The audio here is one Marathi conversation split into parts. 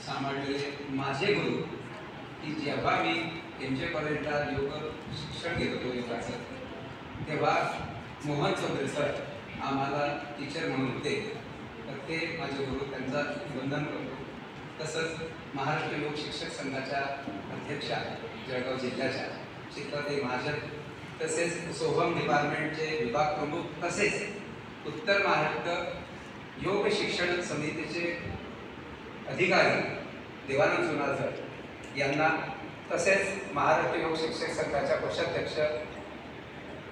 सांभाळलेले माझे गुरु की जेव्हा मी एम.जे. कॉलेजला योग शिक्षण घेत होतो योगाचं, तेव्हा मोहन चौधरी सर आम्हाला टीचर म्हणून होते, तर ते माझे गुरु, त्यांचा वंदन करतो. तसंच महाराष्ट्र योग शिक्षक संघाच्या अध्यक्षा जळगाव जिल्ह्याच्या चित्राताई महाजन, तसेच सोहम डिपार्टमेंटचे विभाग प्रमुख, तसेच उत्तर महाराष्ट्र योग शिक्षण समितीचे अधिकारी देवानंद सोनार सर यांना, तसेच महाराष्ट्र योग शिक्षक संघाच्या कोषाध्यक्ष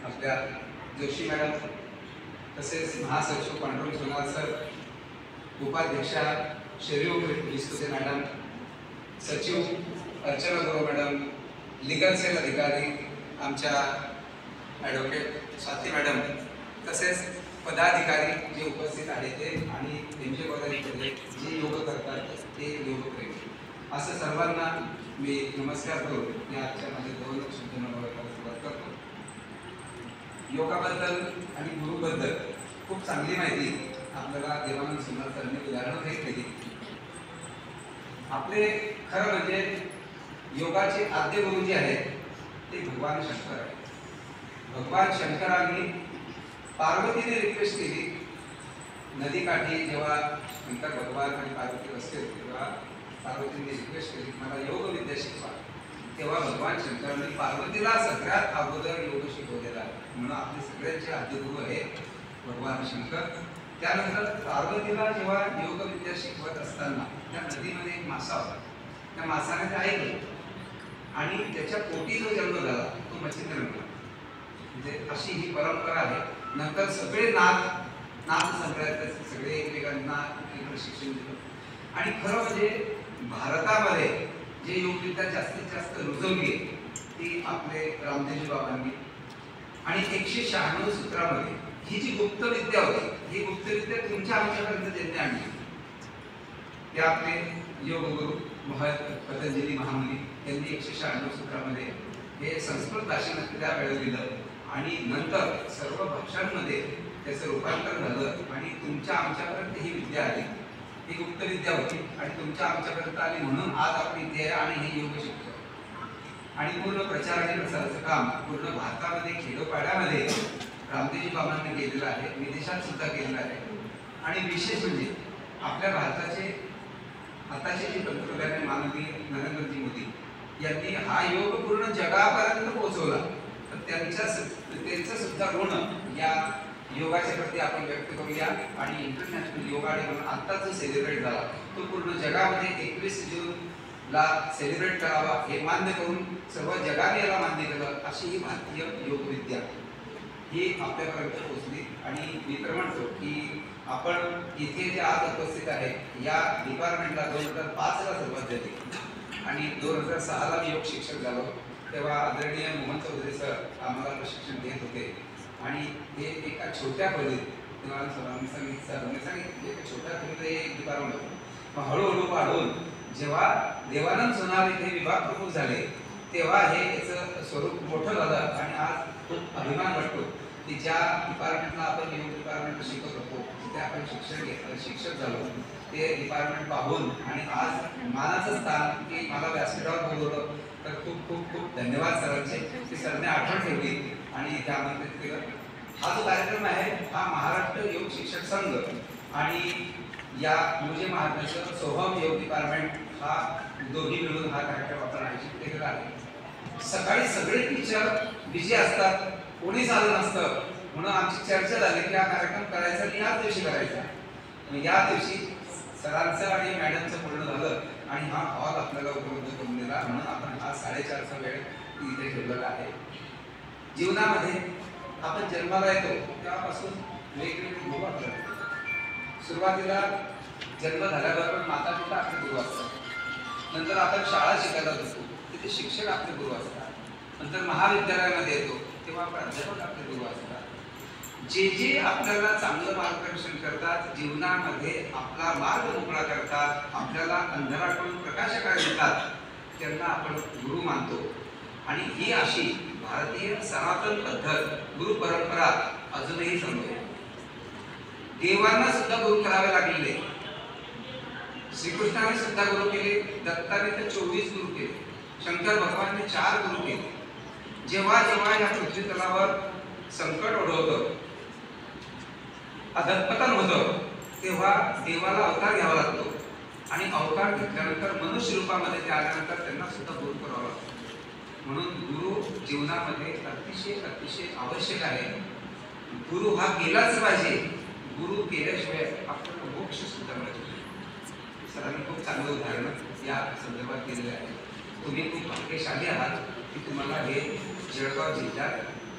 आपल्या जोशी मॅडम, तसेच महासचिव पांडुरंग सोनार सर, उपाध्यक्षा शेरीव विस्तुते मॅडम, सचिव अर्चना गुरु मॅडम, लीगल सेल अधिकारी आमच्या ॲडव्होकेट स्वाती मॅडम, तसेच पदाधिकारी जे उपस्थित आहेत ते, आणि एम.जे. कॉलेजमध्ये जे योग करतात ते योगप्रेमी, असं सर्वांना मी नमस्कार करून या आजच्या माझ्या 2 शब्द सुरुवात करतो. योगाबद्दल आणि गुरुबद्दल खूप चांगली माहिती आपल्याला देवानंद सोनार सरांनी उदाहरणं घेतली. आपले खरं म्हणजे योगाचे आद्य गुरु जे आहेत ते भगवान शंकर आहेत. भगवान शंकरांनी पार्वतीने रिक्वेस्ट केली नदीकाठी, जेव्हा शंकर भगवान आणि पार्वती बसले होते तेव्हा पार्वतीने रिक्वेस्ट केली मला योग विद्या शिकवा. तेव्हा भगवान शंकरांनी पार्वतीला सगळ्यात अगोदर योग शिकवलेला आहे, म्हणून आपले सगळ्यांचे आद्यगुरु आहे भगवान शंकर. त्यानंतर पार्वतीला जेव्हा योग विद्या शिकवत असताना त्या नदीमध्ये एक मासा होता, त्या मासाने ते ऐकलं आणि त्याच्या पोटी जो जन्म झाला तो मच्छिंद्र बनला. म्हणजे अशी ही परंपरा आहे. नंतर सगळे नाथ संप्रदायाचे सगळे एकमेकांना प्रशिक्षण दिलं. आणि खरं म्हणजे भारतामध्ये जे योगविद्या जास्तीत जास्त रुजवली ती आपले रामदेवजी बाबांनी, आणि 196 सूत्रामध्ये ही जी गुप्त विद्या होती, ही गुप्त विद्या तुमच्या आमच्यापर्यंत त्यांनी आणली. ते आपले योगगुरु पतंजली महामुनी यांनी 196 सूत्रामध्ये हे संस्कृत भाषेमध्ये त्यावेळेला दिलं, आणि नंतर सर्व भाषांमध्ये त्याचं रूपांतर झालं, आणि तुमच्या आमच्यापर्यंत ही विद्या आली. ही गुप्त विद्या होती आणि तुमच्या आमच्यापर्यंत आली, म्हणून आज आपण इथे आहे आणि हे योग शिकतो. आणि पूर्ण प्रचार आणि प्रसाराचं काम पूर्ण भारतामध्ये खेडोपाड्यामध्ये रामदेवजी बाबांनी केलेलं आहे, विदेशात सुद्धा केलेलं आहे. आणि विशेष म्हणजे आपल्या भारताचे आताचे जे पंतप्रधान आहे माननीय नरेंद्रजी मोदी यांनी हा योग पूर्ण जगापर्यंत पोहोचवला. तर त्यांचं सुद्धा ऋण या योगाच्या प्रती आपण व्यक्त करूया. आणि इंटरनॅशनल योगा डे म्हणून आत्ताच जो सेलिब्रेट झाला तो पूर्ण जगामध्ये 21 जूनला सेलिब्रेट करावा हे मान्य करून सर्व जगाने याला मान्य केलं. अशी ही भारतीय योगविद्या ही आपल्यापर्यंत पोहोचली. आणि मी तर म्हणतो की आपण इथे जे आज उपस्थित आहे या डिपार्टमेंटला 2005ला सुरुवात झाली आणि 2006ला मी योग शिक्षक झालो. तेव्हा आदरणीय मोहन चौधरी सर आम्हाला प्रशिक्षण देत होते, आणि हे एका छोट्या खोलीत सरांनी सांगितलं एका छोट्या खोलीत एक डिपार्टमेंट होतं. मग हळूहळू वाढून जेव्हा देवानंद सोनार इथे विभाग प्रमुख झाले तेव्हा हे याचं स्वरूप मोठं झालं. आणि आज खूप अभिमान वाटतो की ज्या डिपार्टमेंटला आपण योग डिपार्टमेंट शिकत होतो तिथे आपण शिक्षक झालो, ते डिपार्टमेंट पाहून आणि आज मानाचं स्थान की मला व्यासपीठावर बोलवलं, तर खूप खूप खूप धन्यवाद सरांचे की सरने आठवण ठेवली आणि इथे आमंत्रित केलं. हा जो कार्यक्रम आहे हा महाराष्ट्र योग शिक्षक संघ आणि या मुझे महाराष्ट्राचं सोहम योग डिपार्टमेंट हा दोघी मिळून हा कार्यक्रम आपण आयोजित केलेला आहे. सकाळी सगळे टीचर बिझी असतात, कोणीच आलं नसतं, म्हणून आमची चर्चा झाली की हा कार्यक्रम करायचा आणि याच दिवशी करायचा. या दिवशी सरांचं आणि मॅडमचं पूर्ण झालं आणि हा हॉल आपल्याला उपलब्ध करून दिला, म्हणून आपण हा 4:30चा वेळ इथे ठेवलेला आहे. जीवनामध्ये आपण जन्माला येतो तेव्हापासून वेगवेगळे गुरु आपल्याला. सुरुवातीला जन्म झाल्यावर पण माता पिता आपले गुरु असतात. नंतर आपण शाळा शिकायला जातो तिथे शिक्षक आपले गुरु असतात. नंतर महाविद्यालयामध्ये येतो तेव्हा प्राध्यापक आपले गुरु असतात. जे जे आपल्याला चांगलं मार्गदर्शन करतात, जीवनामध्ये आपला मार्ग मोकळा करतात, आपल्याला अंधारातून प्रकाशाकडे नेतात, त्यांना आपण गुरु मानतो. आणि ही अशी भारतीय सनातन पद्धत गुरु परंपरा अजूनही समजते. देवांना सुद्धा गुरु करावे लागलेले. श्रीकृष्णाने सुद्धा गुरु केले, दत्ताने तर 24 गुरु केले, शंकर भगवानने 4 गुरु केले. जेव्हा जेव्हा या पृथ्वी तलावर संकट ओढवतं, अधःपतन होतं, तेव्हा देवाला अवतार घ्यावा लागतो आणि अवतार घेतल्यानंतर मनुष्य रूपामध्ये ते आल्यानंतर त्यांना सुद्धा गुरु करावा लागतो. म्हणून गुरु जीवनामध्ये अतिशय अतिशय आवश्यक आहे. गुरु हा केलाच पाहिजे. गुरु केल्याशिवाय आपल्याला मोक्ष सुद्धा मिळत नाही. सरांनी खूप चांगलं उदाहरण या संदर्भात दिलेलं आहे. तुम्ही खूप भाग्यशाली आहात की तुम्हाला हे जळगाव जिल्ह्यात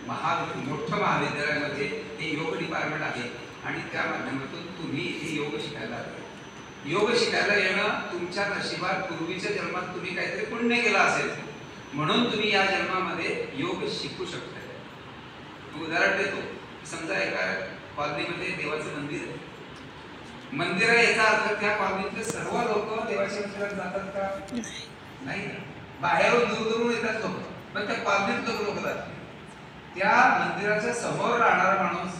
मोठं महाविद्यालयामध्ये हे योग डिपार्टमेंट आहे आणि त्या माध्यमातून तुम्ही हे योग शिकायला आले. योग शिकायला येणं तुमच्या नशिबात पूर्वीच्या जन्मात तुम्ही काहीतरी पुण्य केलं असेल म्हणून तुम्ही या जन्मामध्ये योग शिकू शकता. उदाहरण देतो. समजा एका कॉलनीमध्ये देवाचं मंदिर आहे. मंदिर आहे याचा अर्थ त्या कॉलनीतले सर्व लोक देवाच्या मंदिरात जातात का? नाही. बाहेरून दूर दूरून येतात लोक, पण त्या कॉलनीत लोक जातात. त्या मंदिराच्या समोर राहणारा माणूस,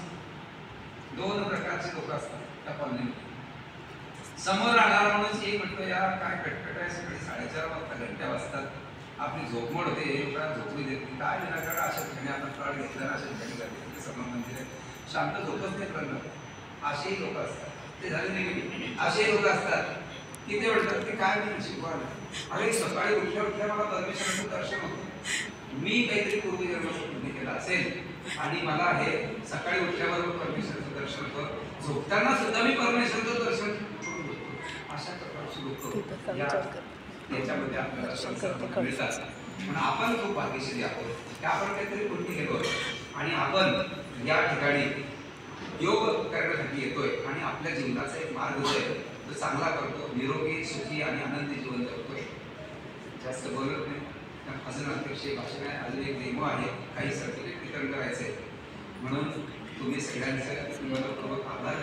2 प्रकारचे लोक असतात त्या कॉलनीमध्ये. समोर राहणारा माणूस एक म्हणतो, या काय कटकट आहे, सकाळी 4:30 वाजता घंट्या वाजतात, आपली झोपमोड होते, झोपू देत नाही, काय विनाकारण अशा ठिकाणी आपण फळ घेतलं अशा ठिकाणी जाते, समोर मंदिर आहे, शांत झोपच नाही करणार. असेही लोक असतात. ते झाले नाही. असे लोक असतात की ते म्हणतात की काय मी शिकवायला, अरे सकाळी उठल्या उठल्या मला परमेश्वराचं दर्शन होतं, मी काहीतरी पूर्वजन्माचं पुण्य केलं असेल आणि मला हे सकाळी उठल्याबरोबर परमेश्वराचं दर्शन होतं, झोपताना सुद्धा मी परमेश्वराचं दर्शन करून होतो. अशा प्रकारची लोक याच्यामध्ये आपल्याला मिळतात. पण आपण खूप भाग्यशाली आहोत की आपण काहीतरी पुण्य केलो आणि आपण या ठिकाणी योग करण्यासाठी येतोय आणि आपल्या जीवनाचा एक मार्ग जो आहे तो चांगला करतो, निरोगी सुखी आणि आनंदी जीवन जगतोय. जास्त बोलत नाही. अजून अध्यक्ष भाषण आहे, अजून एक डेमो आहे, काही सर्टिफिकेट वितरण करायचं आहे. म्हणून तुम्ही सगळ्यांचं आभार